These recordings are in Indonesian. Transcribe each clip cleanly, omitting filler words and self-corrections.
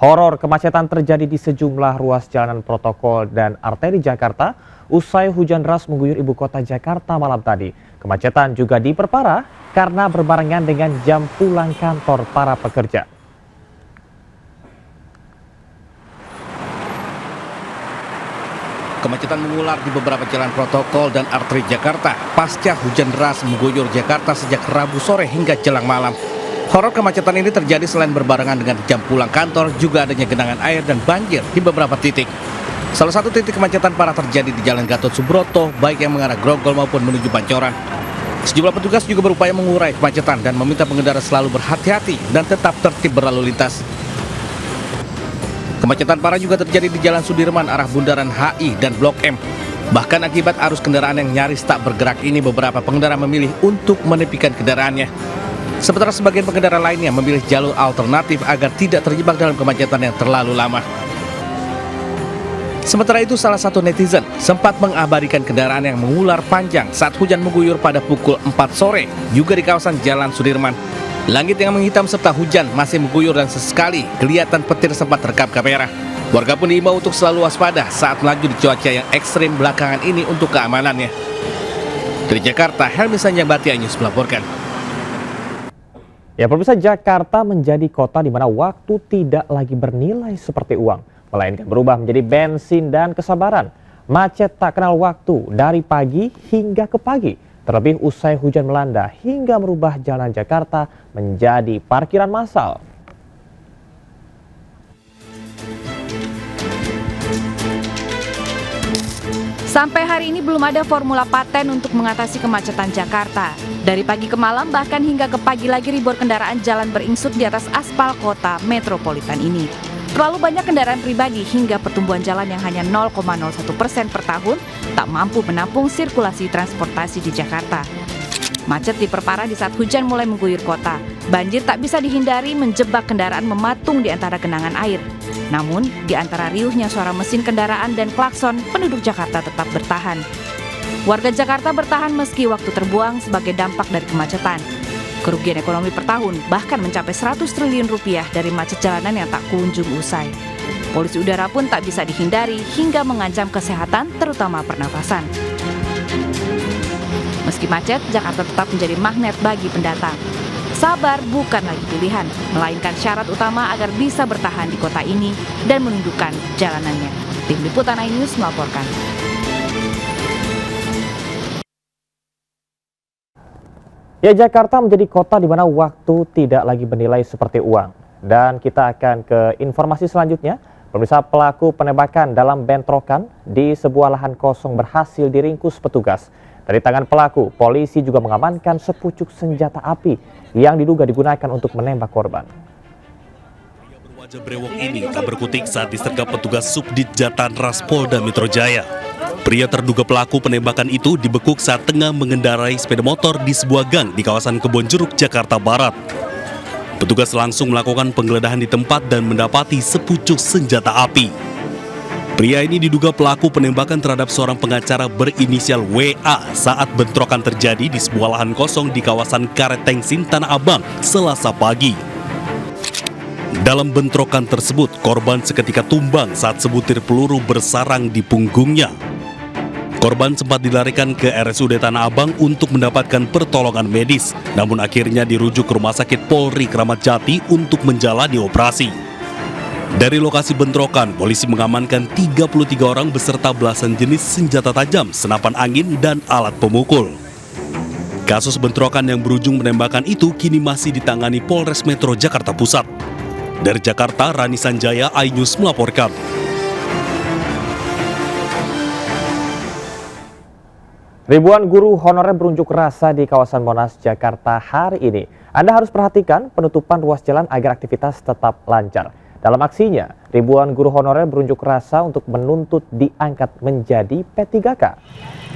Horor kemacetan terjadi di sejumlah ruas jalanan protokol dan arteri Jakarta usai hujan deras mengguyur ibu kota Jakarta malam tadi. Kemacetan juga diperparah karena berbarengan dengan jam pulang kantor para pekerja. Kemacetan mengular di beberapa jalan protokol dan arteri Jakarta pasca hujan deras mengguyur Jakarta sejak Rabu sore hingga jelang malam. Horor kemacetan ini terjadi selain berbarengan dengan jam pulang kantor, juga adanya genangan air dan banjir di beberapa titik. Salah satu titik kemacetan parah terjadi di Jalan Gatot Subroto, baik yang mengarah Grogol maupun menuju Pancoran. Sejumlah petugas juga berupaya mengurai kemacetan dan meminta pengendara selalu berhati-hati dan tetap tertib berlalu lintas. Kemacetan parah juga terjadi di Jalan Sudirman arah Bundaran HI dan Blok M. Bahkan akibat arus kendaraan yang nyaris tak bergerak ini, beberapa pengendara memilih untuk menepikan kendaraannya. Sementara sebagian pengendara lainnya memilih jalur alternatif agar tidak terjebak dalam kemacetan yang terlalu lama. Sementara itu, salah satu netizen sempat mengabadikan kendaraan yang mengular panjang saat hujan mengguyur pada pukul 4 sore, juga di kawasan Jalan Sudirman. Langit yang menghitam serta hujan masih mengguyur dan sesekali kelihatan petir sempat terekam kamera. Warga pun diimbau untuk selalu waspada saat melaju di cuaca yang ekstrim belakangan ini untuk keamanannya. Dari Jakarta, Helmi Sanjambati, News melaporkan. Ya, pemirsa, Jakarta menjadi kota di mana waktu tidak lagi bernilai seperti uang, melainkan berubah menjadi bensin dan kesabaran. Macet tak kenal waktu dari pagi hingga ke pagi, terlebih usai hujan melanda hingga merubah jalan Jakarta menjadi parkiran massal. Sampai hari ini belum ada formula paten untuk mengatasi kemacetan Jakarta. Dari pagi ke malam, bahkan hingga ke pagi lagi, ribuan kendaraan jalan beringsut di atas aspal kota metropolitan ini. Terlalu banyak kendaraan pribadi hingga pertumbuhan jalan yang hanya 0,01% per tahun tak mampu menampung sirkulasi transportasi di Jakarta. Macet diperparah di saat hujan mulai mengguyur kota. Banjir tak bisa dihindari menjebak kendaraan mematung di antara genangan air. Namun, di antara riuhnya suara mesin kendaraan dan klakson, penduduk Jakarta tetap bertahan. Warga Jakarta bertahan meski waktu terbuang sebagai dampak dari kemacetan. Kerugian ekonomi per tahun bahkan mencapai 100 triliun rupiah dari macet jalanan yang tak kunjung usai. Polusi udara pun tak bisa dihindari hingga mengancam kesehatan, terutama pernafasan. Meski macet, Jakarta tetap menjadi magnet bagi pendatang. Sabar bukan lagi pilihan, melainkan syarat utama agar bisa bertahan di kota ini dan menundukkan jalanannya. Tim Liputan iNews melaporkan. Ya, Jakarta menjadi kota di mana waktu tidak lagi bernilai seperti uang. Dan kita akan ke informasi selanjutnya. Pemirsa, pelaku penembakan dalam bentrokan di sebuah lahan kosong berhasil diringkus petugas. Dari tangan pelaku, polisi juga mengamankan sepucuk senjata api yang diduga digunakan untuk menembak korban. Pria berwajah brewok ini tak berkutik saat disergap petugas Subdit Jatanras Polda Metro Jaya. Pria terduga pelaku penembakan itu dibekuk saat tengah mengendarai sepeda motor di sebuah gang di kawasan Kebonjeruk, Jakarta Barat. Petugas langsung melakukan penggeledahan di tempat dan mendapati sepucuk senjata api. Pria ini diduga pelaku penembakan terhadap seorang pengacara berinisial WA saat bentrokan terjadi di sebuah lahan kosong di kawasan Karet Tengsin, Tanah Abang, Selasa pagi. Dalam bentrokan tersebut, korban seketika tumbang saat sebutir peluru bersarang di punggungnya. Korban sempat dilarikan ke RSUD Tanah Abang untuk mendapatkan pertolongan medis, namun akhirnya dirujuk ke Rumah Sakit Polri Kramat Jati untuk menjalani operasi. Dari lokasi bentrokan, polisi mengamankan 33 orang beserta belasan jenis senjata tajam, senapan angin, dan alat pemukul. Kasus bentrokan yang berujung penembakan itu kini masih ditangani Polres Metro Jakarta Pusat. Dari Jakarta, Rani Sanjaya, iNews melaporkan. Ribuan guru honorer berunjuk rasa di kawasan Monas, Jakarta hari ini. Anda harus perhatikan penutupan ruas jalan agar aktivitas tetap lancar. Dalam aksinya, ribuan guru honorer berunjuk rasa untuk menuntut diangkat menjadi P3K.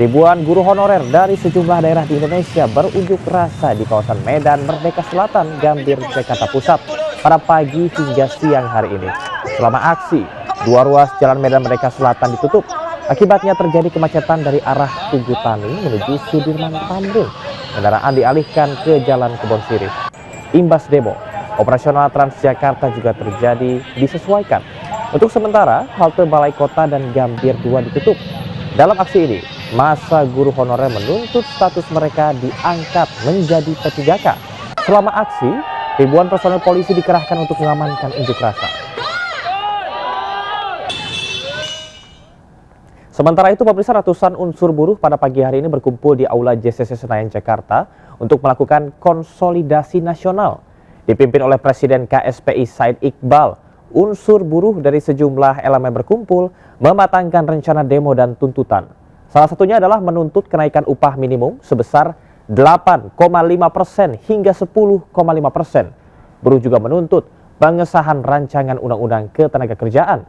Ribuan guru honorer dari sejumlah daerah di Indonesia berunjuk rasa di kawasan Medan Merdeka Selatan, Gambir, Jakarta Pusat pada pagi hingga siang hari ini. Selama aksi, dua ruas jalan Medan Merdeka Selatan ditutup. Akibatnya terjadi kemacetan dari arah Tugu Tani menuju Sudirman Tamrin. Kendaraan dialihkan ke Jalan Kebon Sirih. Imbas demo, Operasional Transjakarta juga terjadi disesuaikan. Untuk sementara, halte Balai Kota dan Gambir 2 ditutup. Dalam aksi ini, massa guru honorer menuntut status mereka diangkat menjadi P3K. Selama aksi, ribuan personel polisi dikerahkan untuk mengamankan unjuk rasa. Sementara itu, pemirsa, ratusan unsur buruh pada pagi hari ini berkumpul di Aula JCC Senayan, Jakarta untuk melakukan konsolidasi nasional. Dipimpin oleh Presiden KSPI Said Iqbal, unsur buruh dari sejumlah elemen berkumpul mematangkan rencana demo dan tuntutan. Salah satunya adalah menuntut kenaikan upah minimum sebesar 8,5% hingga 10,5%. Buruh juga menuntut pengesahan rancangan undang-undang ketenagakerjaan.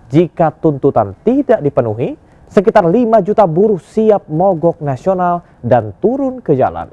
Jika tuntutan tidak dipenuhi, sekitar 5 juta buruh siap mogok nasional dan turun ke jalan.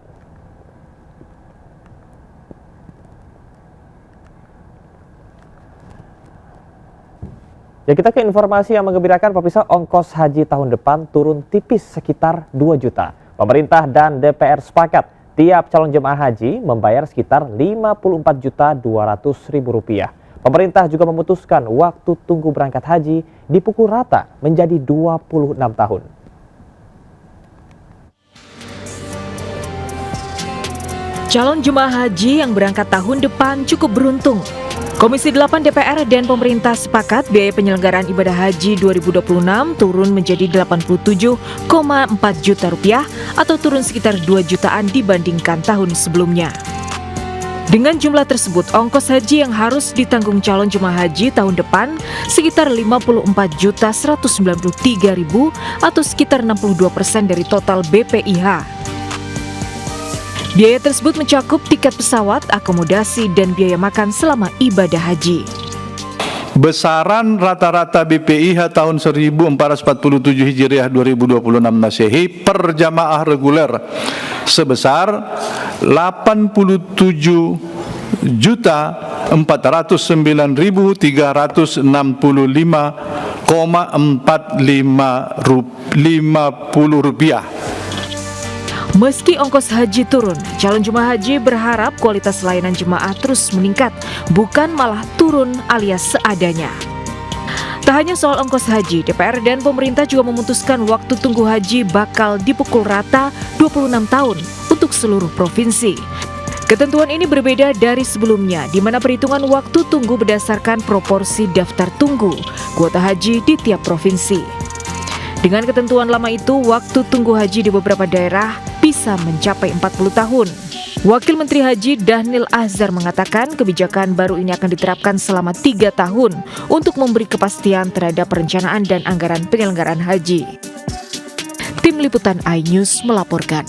Ya, kita ke informasi yang menggembirakan, pemirsa. Ongkos haji tahun depan turun tipis sekitar 2 juta. Pemerintah dan DPR sepakat tiap calon jemaah haji membayar sekitar Rp54.200.000. Pemerintah juga memutuskan waktu tunggu berangkat haji dipukul rata menjadi 26 tahun. Calon jemaah haji yang berangkat tahun depan cukup beruntung. Komisi 8 DPR dan pemerintah sepakat biaya penyelenggaraan ibadah haji 2026 turun menjadi Rp87,4 juta atau turun sekitar 2 jutaan dibandingkan tahun sebelumnya. Dengan jumlah tersebut, ongkos haji yang harus ditanggung calon jemaah haji tahun depan sekitar Rp54.193.000 atau sekitar 62% dari total BPIH. Biaya tersebut mencakup tiket pesawat, akomodasi, dan biaya makan selama ibadah haji. Besaran rata-rata BPIH tahun 1447 Hijriah 2026 Masehi per jamaah reguler sebesar Rp89.395,4550. Meski ongkos haji turun, calon jemaah haji berharap kualitas layanan jemaah terus meningkat, bukan malah turun alias seadanya. Tak hanya soal ongkos haji, DPR dan pemerintah juga memutuskan waktu tunggu haji bakal dipukul rata 26 tahun untuk seluruh provinsi. Ketentuan ini berbeda dari sebelumnya, di mana perhitungan waktu tunggu berdasarkan proporsi daftar tunggu kuota haji di tiap provinsi. Dengan ketentuan lama itu, waktu tunggu haji di beberapa daerah bisa mencapai 40 tahun. Wakil Menteri Haji Dhanil Ahzar mengatakan kebijakan baru ini akan diterapkan selama 3 tahun untuk memberi kepastian terhadap perencanaan dan anggaran penyelenggaraan haji. Tim Liputan iNews melaporkan.